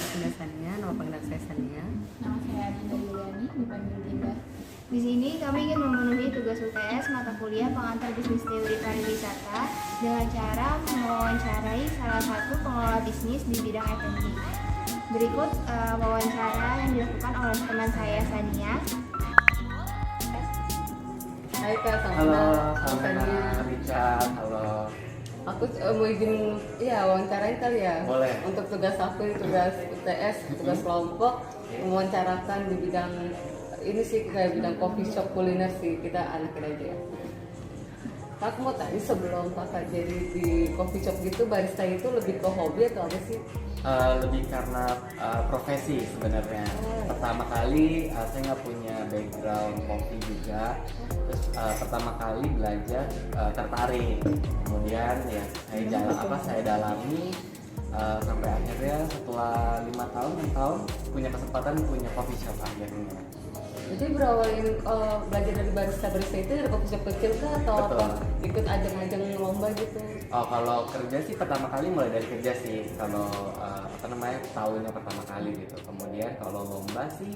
Dinda Sania, nama panggilan saya Sania. Nama saya Dinda Yuliani, dipanggil Dinda. Di sini kami ingin memenuhi tugas UTS mata kuliah pengantar bisnis teori pariwisata dengan cara mewawancarai salah satu pengelola bisnis di bidang F&B. Berikut wawancara yang dilakukan oleh teman saya Sania. Hai Kak, Halo, Sania. Samena, Richard, halo. Aku mau izin wawancarain kali ya. Boleh. Untuk tugas aku, tugas UTS, tugas kelompok, mewawancarakan di bidang ini sih kayak bidang coffee shop kuliner sih, kita anakin aja ya. Aku mau tanya sebelum kakak jadi di coffee shop gitu, barista itu lebih ke hobi atau apa sih? Lebih karena profesi sebenarnya. Pertama kali saya nggak punya background kopi juga. Terus pertama kali belajar tertarik. Kemudian ya saya dalami sampai akhirnya setelah 5 tahun 6 tahun punya kesempatan punya coffee shop akhirnya. Jadi berawalin belajar dari barista itu dari coffee shop kecil kah atau Betul. apa? Ikut ajang-ajang lomba gitu? Oh, kalau kerja sih pertama kali mulai dari kerja sih. Kalau tahunnya pertama kali gitu. Kemudian kalau lomba sih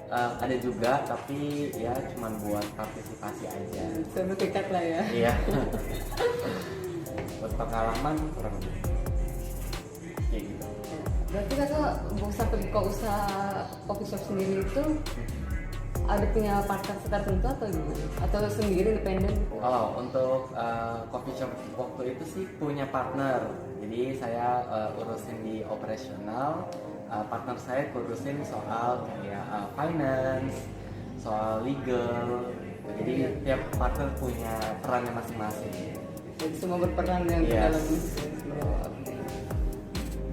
ada juga, tapi ya cuman buat partisipasi aja. Sertifikat lah ya. Iya. Buat pengalaman kurang lebih. Kayak gitu. Berarti kakak bisa pergi ke usaha coffee shop sendiri itu ada punya partner tertentu atau gimana? Atau sendiri independen gitu? Oh, untuk coffee shop waktu itu sih punya partner. Jadi saya urusin di operasional, partner saya urusin soal kayak finance, soal legal. Jadi tiap partner punya perannya masing-masing. Jadi semua berperan yang di Yes. dalam bisnis.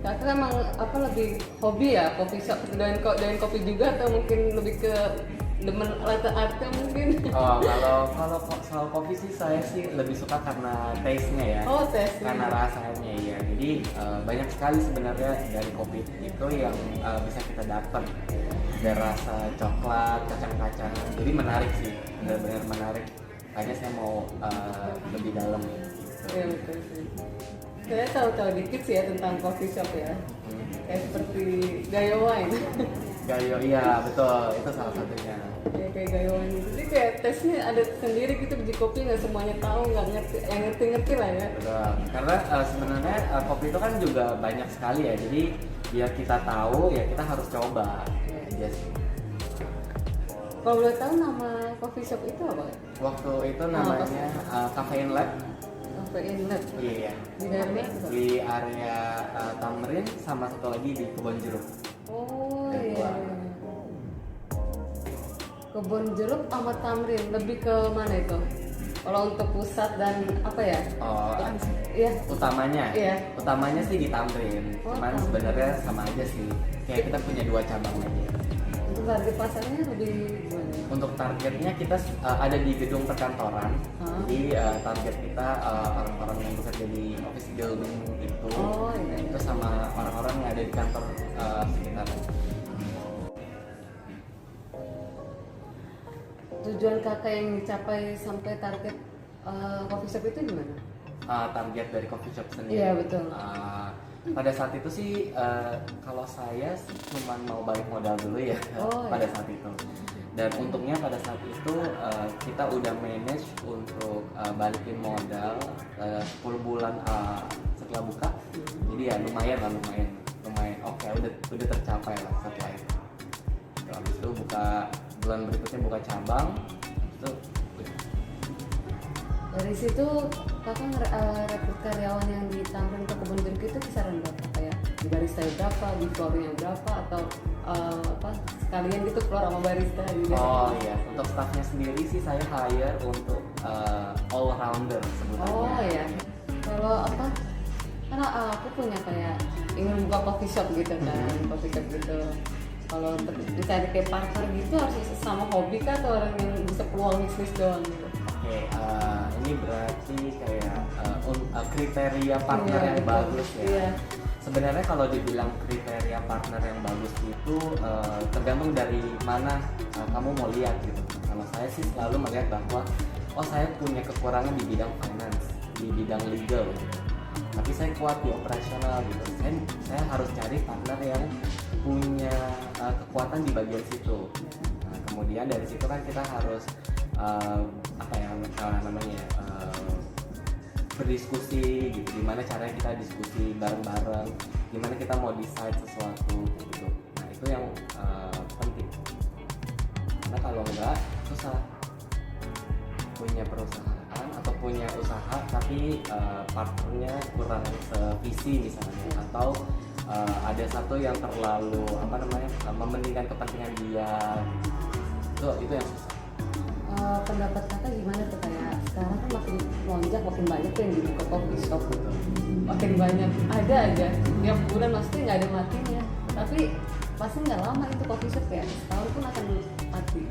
Kakak emang apa lebih hobi ya coffee shop, doain kopi juga atau mungkin lebih ke demen latte art mungkin? Oh, kalau soal kopi sih saya sih lebih suka karena taste-nya ya. Oh, taste. Karena rasanya ya. Jadi banyak sekali sebenarnya dari kopi itu yang bisa kita dapat. Ada rasa coklat, kacang-kacangan. Jadi menarik sih, benar-benar menarik. Makanya saya mau lebih dalam gitu. Iya betul sih. Saya tahu dikit sih ya tentang coffee shop ya. Kayak seperti Gayo Wine. Gayo, iya betul, itu salah satunya. Ya kayak Gayo Wine gitu. Jadi kayak tesnya ada sendiri gitu, biji kopi nggak semuanya tahu, nggak ngerti, yang ngerti lah ya. Betul. Karena sebenarnya kopi itu kan juga banyak sekali ya. Jadi biar kita tahu ya kita harus coba. Aja sih. Kalau boleh tahu nama coffee shop itu apa? Waktu itu namanya Cafe Lab. Cafe Inlet. Iya. Di daerah Di area Tamrin sama satu lagi di Kebon Jeruk. Oh Ada iya. dua. Kebon Jeruk sama Tamrin, lebih ke mana itu? Kalau untuk pusat dan apa ya? Oh, Iya. utamanya. Iya. Utamanya sih di Tamrin. Oh, Cuman Tamrin. sebenarnya sama aja sih. Kayak kita punya 2 cabang aja. Untuk target pasarnya lebih gimana? Untuk targetnya kita ada di gedung perkantoran. Jadi target kita orang-orang yang bekerja di office building itu. Oh iya. Itu sama orang-orang yang ada di kantor sekitar. Tujuan kakak yang dicapai sampai target coffee shop itu gimana? Target dari coffee shop sendiri. Iya, betul. Pada saat itu sih kalau saya sih cuma mau balik modal dulu ya. Oh, pada iya. saat itu. Dan untungnya pada saat itu kita udah manage untuk balikin modal 10 bulan setelah buka. Jadi ya lumayan. Oke, udah tercapai lah setelah itu. Habis itu bulan berikutnya buka cabang. Itu Dari situ kakak rekrut karyawan yang di Tamrin ke Kebon Jeruk itu kisaran berapa ya? Di barista berapa, di floornya berapa, atau sekalian gitu floor sama barista juga? Oh iya, untuk staffnya sendiri sih saya hire untuk all rounder sebutannya. Oh iya. Kalau karena aku punya kayak ingin buka coffee shop gitu kan, coffee shop gitu. Kalau untuk dicari kayak partner gitu harus sama hobi kah atau orang yang bisa peluang bisnis doang gitu? Oke, ini berarti kayak kriteria partner Iya, yang betul. bagus ya. Iya. Sebenarnya kalau dibilang kriteria partner yang bagus itu tergantung dari mana kamu mau lihat gitu. Kalau saya sih selalu melihat bahwa saya punya kekurangan di bidang finance, di bidang legal gitu. Tapi saya kuat di operasional gitu. Saya harus cari partner yang punya kekuatan di bagian situ. Nah, kemudian dari situ kan kita harus berdiskusi gitu, gimana caranya kita diskusi bareng-bareng, gimana kita mau decide sesuatu gitu. Nah itu yang penting, karena kalau enggak susah punya perusahaan atau punya usaha tapi partnernya kurang sevisi misalnya, atau ada satu yang terlalu mementingkan kepentingan dia, itu yang susah. Pendapat kakak gimana tuh, kayak sekarang kan makin lonjak, makin banyak tuh yang dibuka coffee shop gitu, makin banyak, ada aja tiap bulan, maksudnya nggak ada matinya, tapi pasti nggak lama itu coffee shop ya, setahun pun akan mati.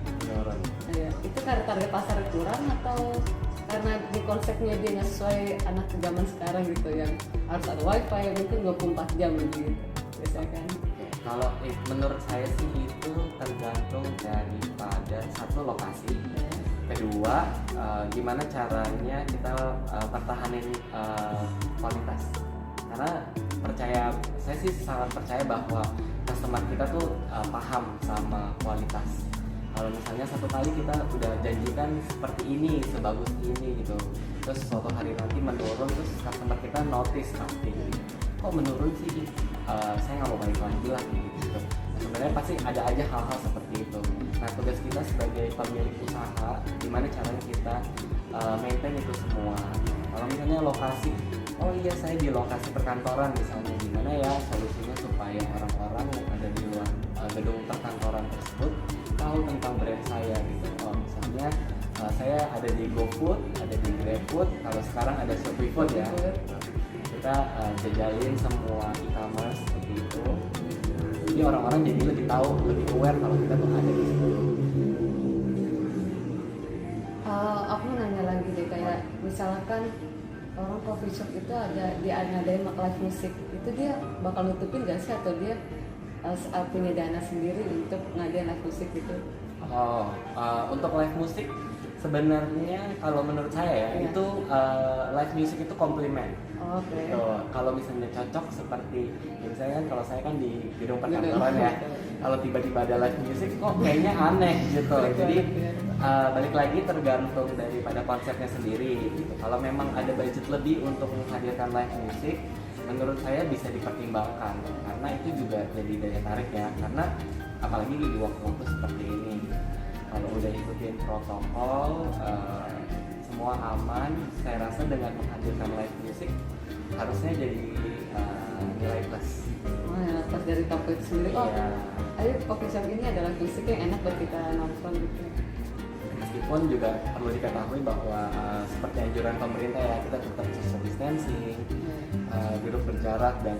Ya, itu karena target pasar kurang atau karena di konsepnya dia nggak sesuai anak zaman sekarang gitu, yang harus ada wifi mungkin 24 jam gitu biasanya kan. Kalau menurut saya sih itu tergantung daripada satu lokasi, kedua gimana caranya kita pertahanin kualitas. Karena saya sih sangat percaya bahwa customer kita tuh paham sama kualitas. Kalau misalnya satu kali kita udah janjikan seperti ini, sebagus ini gitu, terus suatu hari nanti menurun, terus customer kita notice pasti, kok menurun sih, saya nggak mau balik lagi lah gitu. Nah, sebenarnya pasti ada aja hal-hal seperti itu. Nah tugas kita sebagai pemilik usaha, gimana caranya kita maintain itu semua. Kalau misalnya lokasi, oh iya saya di lokasi perkantoran misalnya, gimana ya solusinya supaya orang-orang yang ada di luar gedung perkantoran tersebut tahu tentang brand saya gitu. Oh misalnya saya ada di GoFood, ada di GrabFood, kalau sekarang ada ShopeeFood ya. Kita jajalin semua e-commerce seperti itu. Jadi orang-orang jadi lebih tahu, lebih aware kalau kita tuh ada di situ. Aku mau nanya lagi deh, kayak misalkan orang coffee shop itu ngadain live musik, itu dia bakal nutupin gak sih, atau dia punya dana sendiri untuk ngadain live musik gitu? Untuk live musik sebenarnya kalau menurut saya ya, itu live music itu komplimen. Oke. Kalau misalnya cocok seperti misalnya kan, kalau saya kan di gedung perkantoran ya, kalau tiba-tiba ada live music kok kayaknya aneh gitu. Jadi balik lagi tergantung daripada konsepnya sendiri gitu. Kalau memang ada budget lebih untuk menghadirkan live music, menurut saya bisa dipertimbangkan, karena itu juga jadi daya tarik ya. Karena apalagi di waktu-waktu seperti ini, kalau udah ikutin protokol, semua aman, saya rasa dengan menghadirkan live music harusnya jadi nilai plus. Ya, pas dari toko itu sendiri, Iya. ayo coffee shop ini adalah musik yang enak buat kita nongkrong gitu. Meskipun juga perlu diketahui bahwa seperti anjuran pemerintah ya, kita tetap social distancing, duduk berjarak, dan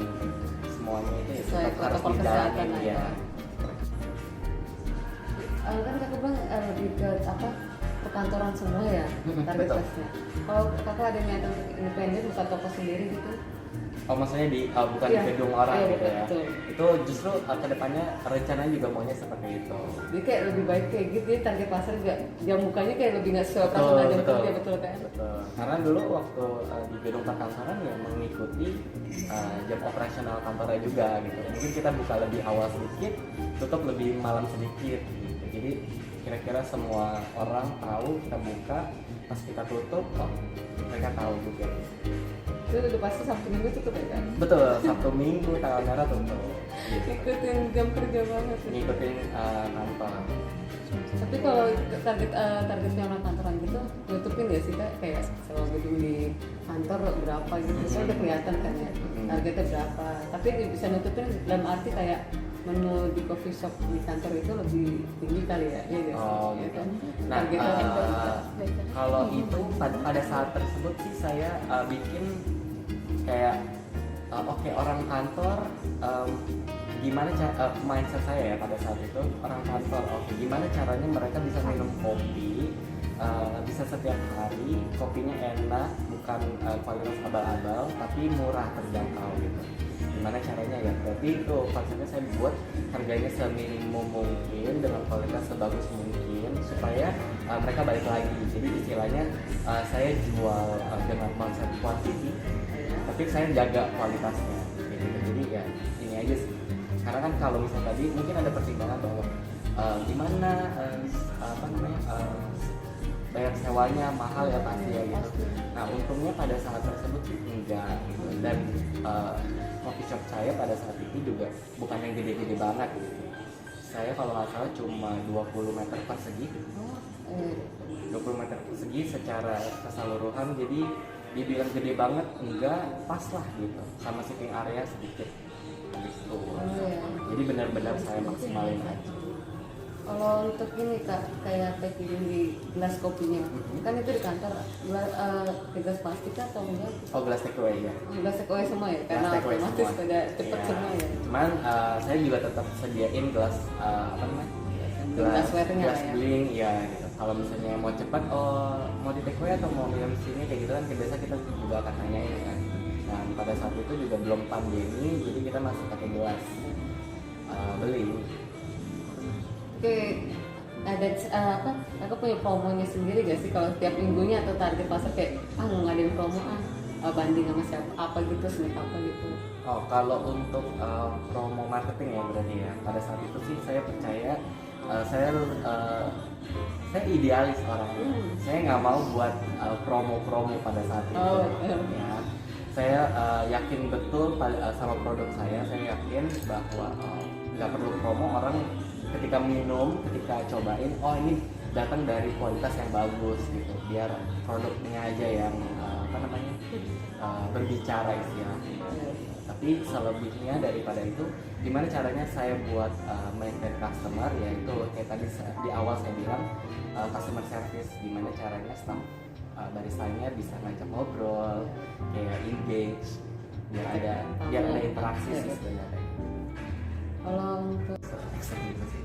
semuanya itu ya Sesuai tetap harus protokol kesehatan dijalanin ya. Kan kakak bilang lebih ke perkantoran semua ya target Betul. kelasnya. Kalau kakak ada niatan untuk independen buka toko sendiri gitu? Oh maksudnya bukan Iya. di gedung orang Iya, gitu ya? betul. Itu justru kedepannya rencananya juga maunya seperti itu. Jadi kayak lebih baik kayak gitu, jadi target pasar juga jam bukanya kayak lebih nggak sesuai operasional jam kerja, betul kan? Betul. Karena dulu waktu di gedung perkantoran ya mengikuti jam operasional kantornya juga gitu. Mungkin kita buka lebih awal sedikit, tutup lebih malam sedikit gitu. Jadi kira-kira semua orang tahu kita buka, pas kita tutup, oh mereka tahu juga. Itu udah pasti Sabtu Minggu tutup ya kan? Betul, Sabtu Minggu tanggal merah tutup. Gitu. Ikutin jam kerja banget. Ngikutin kantor. Tapi kalau targetnya orang kantoran gitu, nutupin ya sih kak, kayak sewa gedung di kantor berapa gitu, soalnya udah kelihatan kan ya targetnya berapa. Tapi bisa nutupin dalam arti kayak menu di coffee shop di kantor itu lebih tinggi kali ya, iya nggak sih? Oh Ya gitu. kan? Nah, Targetnya kalau itu pada saat tersebut sih saya bikin kayak oke, orang kantor gimana mindset saya ya pada saat itu, orang kantor oke, gimana caranya mereka bisa minum kopi bisa setiap hari, kopinya enak, bukan kualitas abal-abal tapi murah, terjangkau gitu. Gimana caranya ya, berarti itu konsepnya saya buat harganya seminimum mungkin dengan kualitas sebagus mungkin supaya mereka balik lagi. Jadi istilahnya saya jual dengan konsep quantity tapi saya jaga kualitasnya gitu. Jadi ya ini aja sih. Karena kan kalau misalnya tadi mungkin ada pertimbangan bahwa gimana bayar sewanya mahal ya pasti ya gitu. Nah untungnya pada saat tersebut enggak gitu. Dan coffee shop saya pada saat itu juga bukan yang gede-gede banget gitu. Saya kalau nggak salah cuma 20 meter persegi. 20 meter persegi secara keseluruhan, jadi dibilang gede banget enggak, pas lah gitu, sama sitting area sedikit gitu. Jadi benar-benar saya maksimalin aja. Kalau untuk ini Kak, kayak packaging di gelas kopinya, kan itu di kantor di gelas plastik atau enggak? Oh, gelas take away ya. Gelas take away semua ya, karena Gelas take away otomatis semua. pada cepet Iya. semua ya. Cuman saya juga tetap sediain gelas Glassware-nya gelas lah ya. bling ya gitu. Kalau misalnya mau cepat, mau di take away atau mau minum di sini kayak gitu kan, biasa kita juga akan tanyain kan. Nah pada saat itu juga belum pandemi, jadi kita masih pakai gelas beli. Oke, ada aku punya promonya sendiri gak sih kalau setiap minggunya atau target pasar kayak mau ngadain promo banding sama siapa apa gitu, snack apa gitu. Oh, kalau untuk promo marketing ya berarti ya. Pada saat itu sih saya percaya, saya idealis orangnya. Saya nggak mau buat promo-promo pada saat itu. Oh, Ya, saya yakin betul sama produk saya. Saya yakin bahwa nggak perlu promo, orang ketika minum, ketika cobain, oh ini datang dari kualitas yang bagus gitu. Biar produknya aja yang berbicara istilahnya. Tapi selebihnya daripada itu, gimana caranya saya buat maintain customer, yaitu kayak tadi di awal saya bilang customer service, gimana caranya staff baristanya bisa ngajak ngobrol, kayak engage, biar ada interaksi sih sebenarnya. Kalau untuk Gitu sih.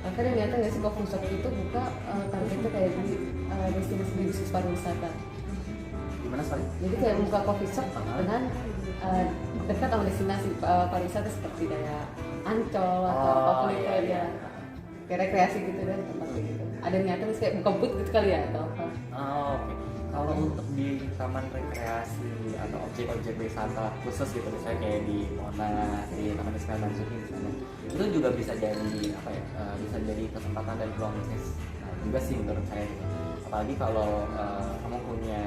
akhirnya ternyata nggak sih coffee shop itu buka targetnya kayak di destinasi bisnis pariwisata. Gimana sorry? Jadi kayak buka coffee shop dengan dekat sama destinasi pariwisata seperti kayak Ancol atau apapun itu ya. Kayak rekreasi gitu dan tempat gitu. Ada niatan kayak buka booth gitu kali ya atau apa? Oh, oke. Kalau untuk di taman rekreasi atau objek-objek wisata khusus gitu, misalnya kayak di Monas, di Taman Ismail Marzuki misalnya, itu juga bisa jadi bisa jadi kesempatan dan peluang bisnis juga sih menurut saya gitu. Apalagi kalau kamu punya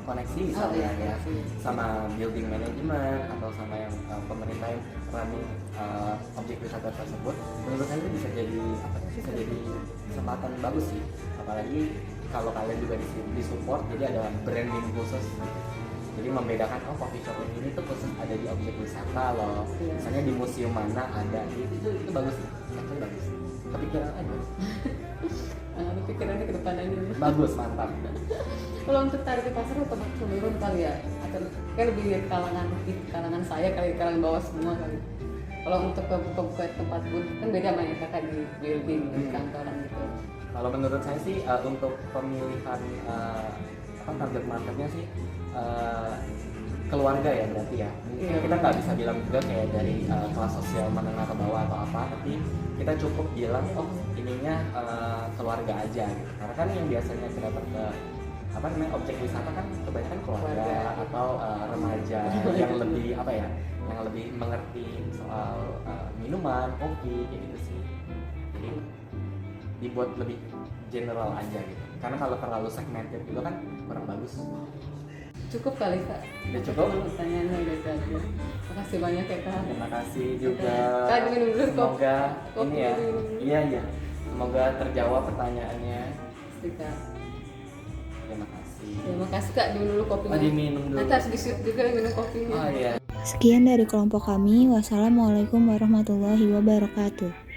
koneksi misalnya ya sama building management atau sama yang pemerintah yang running objek wisata tersebut, menurut saya itu bisa jadi kesempatan bagus sih. Apalagi kalau kalian juga disupport, jadi ada branding khusus, jadi membedakan coffee shop ini tuh khusus ada di objek wisata loh, misalnya di museum mana ada, itu bagus, itu bagus, kepikiran aja. Pikirannya ke depan aja. Bagus, mantap. Kalau untuk target pasar otomatis menurun kali ya, atau kan lebih kalangan saya kali, kalangan bawah semua kali. Kalau untuk buka tempat booth kan beda sama yang kakak di building di kantoran gitu. Kalau menurut saya sih untuk pemilihan target marketnya sih keluarga ya berarti ya. Kita nggak bisa bilang juga kayak dari kelas sosial menengah ke bawah atau apa, tapi kita cukup bilang ininya keluarga aja gitu. Karena kan yang biasanya kita datang ke objek wisata kan kebanyakan keluarga atau remaja yang lebih yang lebih mengerti soal minuman, kopi kayak gitu sih. Jadi dibuat lebih general aja gitu. Karena kalau terlalu segmented juga kan kurang bagus. Cukup kali Kak. Udah cukup? Pertanyaannya udah tadi. Makasih banyak ya Kak. Terima kasih juga. Kak, minum dulu Semoga kopi ini ya. dulu. Iya. Semoga terjawab pertanyaannya. Pasti Kak. Terima kasih. Terima kasih Kak, dulu kopinya. Diminum dulu. Nanti harus di-shoot juga minum kopinya. Oh iya. Sekian dari kelompok kami. Wassalamualaikum warahmatullahi wabarakatuh.